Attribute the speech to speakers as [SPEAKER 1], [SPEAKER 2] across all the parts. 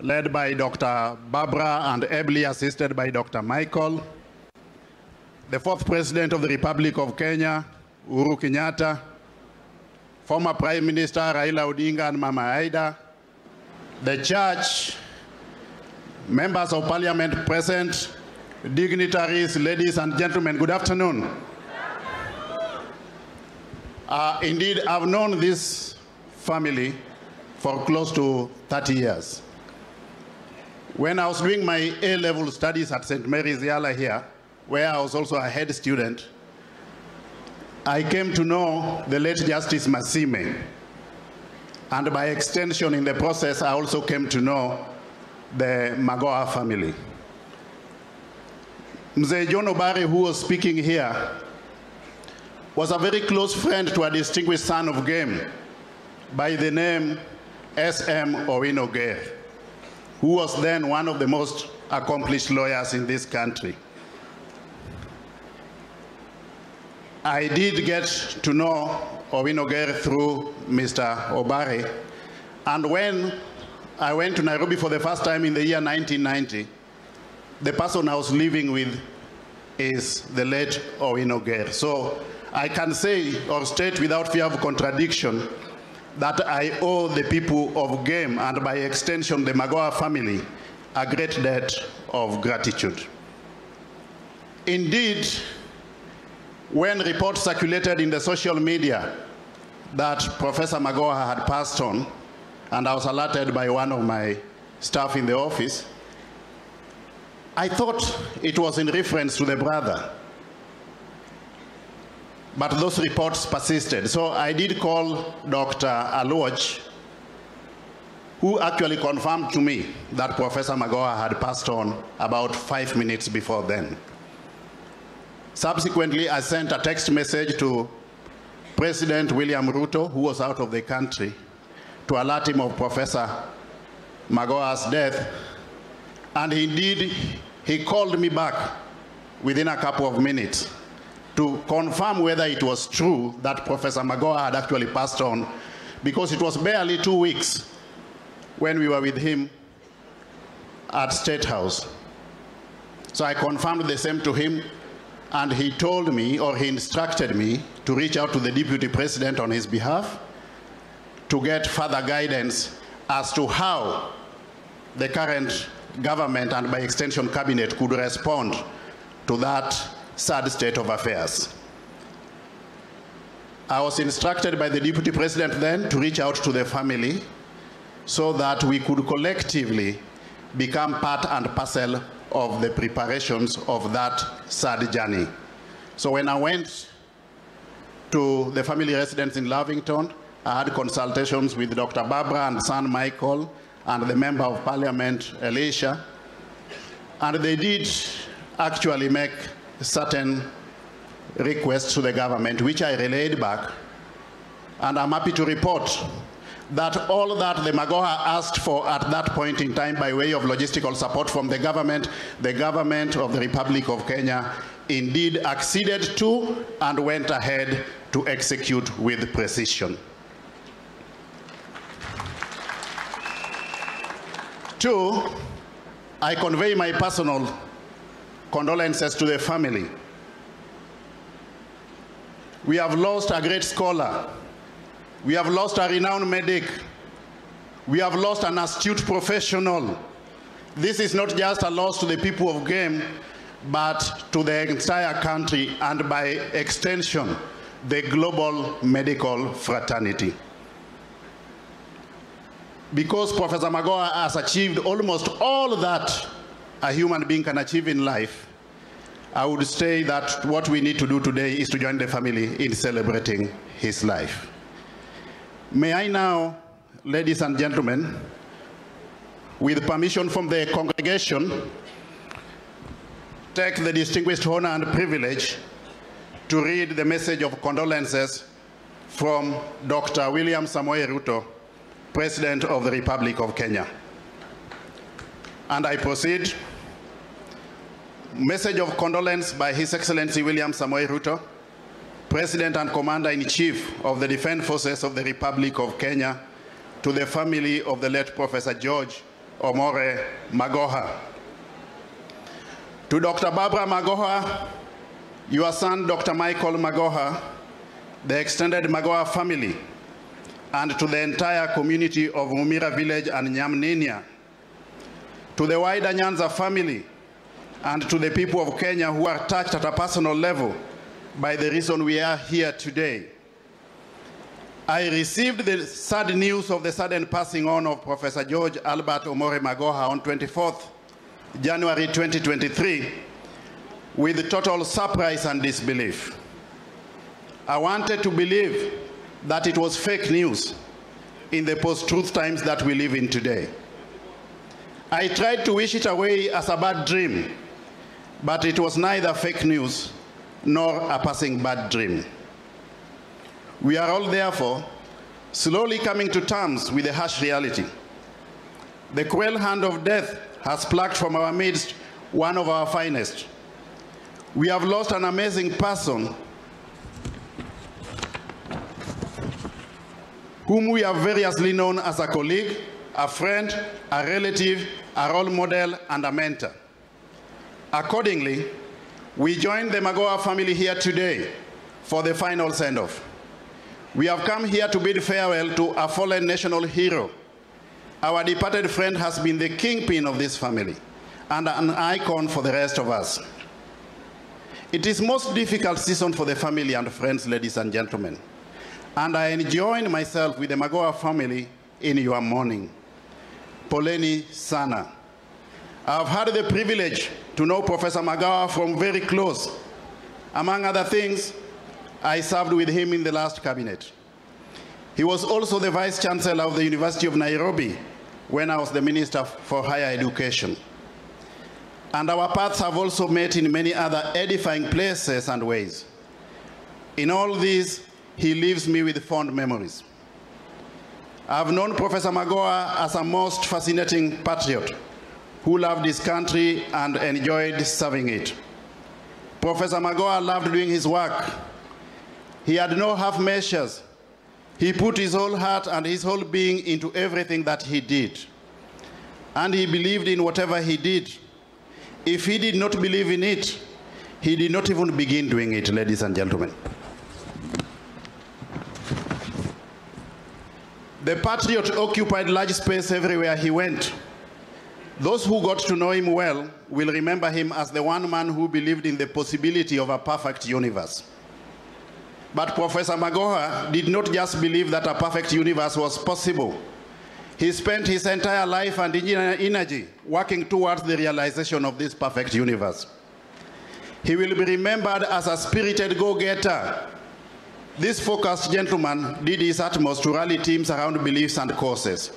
[SPEAKER 1] led by Dr. Barbara and ably assisted by Dr. Michael. The fourth President of the Republic of Kenya, Uhuru Kenyatta, former Prime Minister Raila Odinga and Mama Aida, the church, members of parliament present, dignitaries, ladies and gentlemen, good afternoon. Indeed, I've known this family for close to 30 years. When I was doing my A-level studies at St. Mary's Yala here, where I was also a head student, I came to know the late Justice Masime. And by extension in the process, I also came to know the Magoha family. Mzee John Obare, who was speaking here, was a very close friend to a distinguished son of game by the name S.M. Owino Gere, who was then one of the most accomplished lawyers in this country. I did get to know Owino Gere through Mr. Obare, and when I went to Nairobi for the first time in the year 1990, the person I was living with is the late Owino Gere. So I can say or state without fear of contradiction that I owe the people of Game, and by extension the Magoha family, a great debt of gratitude. Indeed, when reports circulated in the social media that Professor Magoha had passed on, and I was alerted by one of my staff in the office, I thought it was in reference to the brother. But those reports persisted. So I did call Dr. Aloch, who actually confirmed to me that Professor Magoha had passed on about 5 minutes before then. Subsequently, I sent a text message to President William Ruto, who was out of the country, to alert him of Professor Magoha's death. And indeed, he called me back within a couple of minutes to confirm whether it was true that Professor Magoha had actually passed on, because it was barely 2 weeks when we were with him at State House. So I confirmed the same to him, and he told me, or he instructed me, to reach out to the Deputy President on his behalf to get further guidance as to how the current government and by extension cabinet could respond to that sad state of affairs. I was instructed by the Deputy President then to reach out to the family so that we could collectively become part and parcel of the preparations of that sad journey. So when I went to the family residence in Lavington, I had consultations with Dr. Barbara and son Michael and the Member of Parliament, Elisha, and they did actually make certain requests to the government, which I relayed back. And I'm happy to report that all that the Magoha asked for at that point in time by way of logistical support from the government of the Republic of Kenya indeed acceded to and went ahead to execute with precision. Two, I convey my personal condolences to the family. We have lost a great scholar. We have lost a renowned medic. We have lost an astute professional. This is not just a loss to the people of Game, but to the entire country and by extension, the global medical fraternity. Because Professor Magoha has achieved almost all that a human being can achieve in life, I would say that what we need to do today is to join the family in celebrating his life. May I now, ladies and gentlemen, with permission from the congregation, take the distinguished honor and privilege to read the message of condolences from Dr. William Samoei Ruto, President of the Republic of Kenya. And I proceed. Message of condolence by His Excellency William Samoei Ruto, President and Commander-in-Chief of the Defense Forces of the Republic of Kenya, to the family of the late Professor George Omore Magoha. To Dr. Barbara Magoha, your son, Dr. Michael Magoha, the extended Magoha family, and to the entire community of Mumira village and Nyamninia, to the wider Nyanza family, and to the people of Kenya who are touched at a personal level by the reason we are here today. I received the sad news of the sudden passing on of Professor George Albert Omore Magoha on 24th January 2023 with total surprise and disbelief. I wanted to believe that it was fake news in the post-truth times that we live in today. I tried to wish it away as a bad dream, but it was neither fake news nor a passing bad dream. We are all, therefore, slowly coming to terms with the harsh reality. The cruel hand of death has plucked from our midst one of our finest. We have lost an amazing person whom we have variously known as a colleague, a friend, a relative, a role model, and a mentor. Accordingly, we join the Magoha family here today for the final send-off. We have come here to bid farewell to a fallen national hero. Our departed friend has been the kingpin of this family and an icon for the rest of us. It is most difficult season for the family and friends, ladies and gentlemen, and I join myself with the Magoha family in your mourning. Poleni sana. I have had the privilege to know Professor Magoha from very close. Among other things, I served with him in the last cabinet. He was also the Vice Chancellor of the University of Nairobi when I was the Minister for Higher Education. And our paths have also met in many other edifying places and ways. In all these, he leaves me with fond memories. I have known Professor Magoha as a most fascinating patriot who loved his country and enjoyed serving it. Professor Magoha loved doing his work. He had no half measures. He put his whole heart and his whole being into everything that he did. And he believed in whatever he did. If he did not believe in it, he did not even begin doing it, ladies and gentlemen. The patriot occupied large space everywhere he went. Those who got to know him well will remember him as the one man who believed in the possibility of a perfect universe. But Professor Magoha did not just believe that a perfect universe was possible. He spent his entire life and energy working towards the realization of this perfect universe. He will be remembered as a spirited go-getter. This focused gentleman did his utmost to rally teams around beliefs and causes.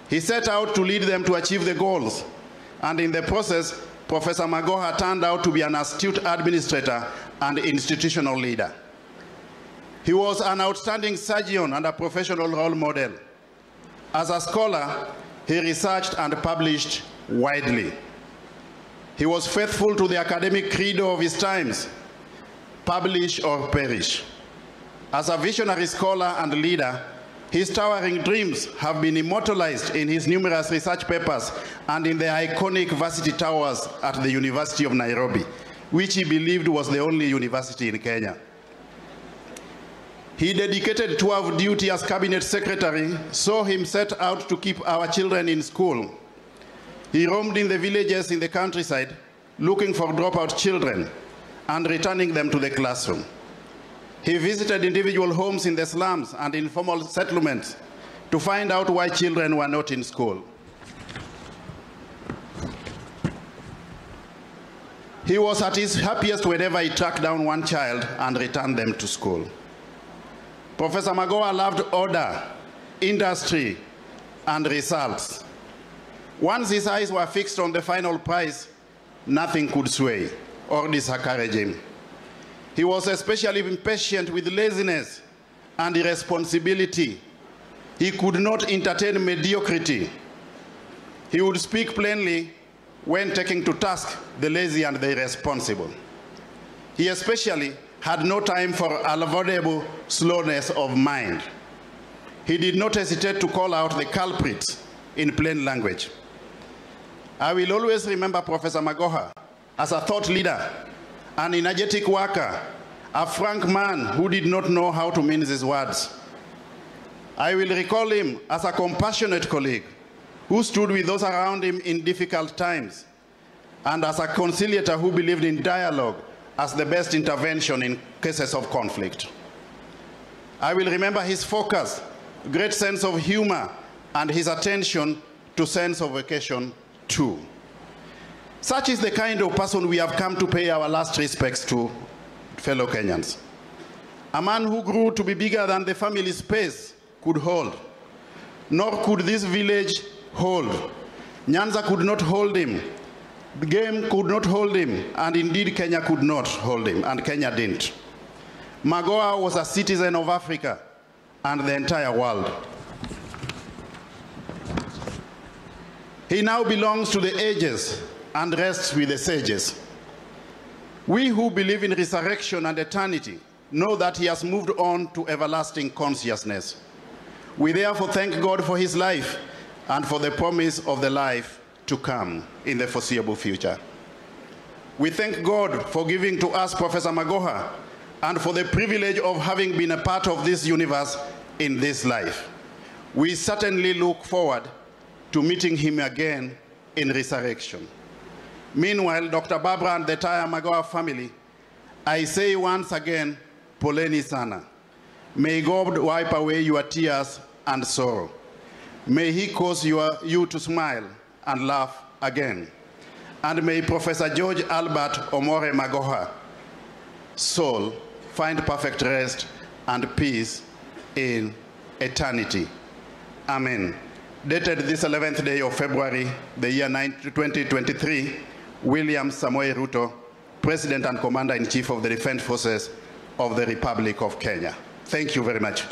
[SPEAKER 1] He set out to lead them to achieve the goals, and in the process, Professor Magoha turned out to be an astute administrator and institutional leader. He was an outstanding surgeon and a professional role model. As a scholar, he researched and published widely. He was faithful to the academic credo of his times, publish or perish. As a visionary scholar and leader, his towering dreams have been immortalized in his numerous research papers and in the iconic varsity towers at the University of Nairobi, which he believed was the only university in Kenya. He dedicated tour of duty as cabinet secretary, saw him set out to keep our children in school. He roamed in the villages in the countryside, looking for dropout children and returning them to the classroom. He visited individual homes in the slums and informal settlements to find out why children were not in school. He was at his happiest whenever he tracked down one child and returned them to school. Professor Magoha loved order, industry, and results. Once his eyes were fixed on the final prize, nothing could sway or discourage him. He was especially impatient with laziness and irresponsibility. He could not entertain mediocrity. He would speak plainly when taking to task the lazy and the irresponsible. He especially had no time for unavoidable slowness of mind. He did not hesitate to call out the culprits in plain language. I will always remember Professor Magoha as a thought leader, an energetic worker, a frank man who did not know how to mince his words. I will recall him as a compassionate colleague who stood with those around him in difficult times, and as a conciliator who believed in dialogue as the best intervention in cases of conflict. I will remember his focus, great sense of humor, and his attention to sense of occasion too. Such is the kind of person we have come to pay our last respects to, fellow Kenyans. A man who grew to be bigger than the family space could hold, nor could this village hold. Nyanza could not hold him, the game could not hold him, and indeed Kenya could not hold him, and Kenya didn't. Magoha was a citizen of Africa and the entire world. He now belongs to the ages and rests with the sages. We who believe in resurrection and eternity know that he has moved on to everlasting consciousness. We therefore thank God for his life and for the promise of the life to come in the foreseeable future. We thank God for giving to us Professor Magoha and for the privilege of having been a part of this universe in this life. We certainly look forward to meeting him again in resurrection. Meanwhile, Dr. Barbara and the entire Magoha family, I say once again, poleni sana. May God wipe away your tears and sorrow. May he cause you to smile and laugh again. And may Professor George Albert Omore Magoha soul find perfect rest and peace in eternity. Amen. Dated this 11th day of February, the year 2023, William Samoei Ruto, President and Commander-in-Chief of the Defense Forces of the Republic of Kenya. Thank you very much.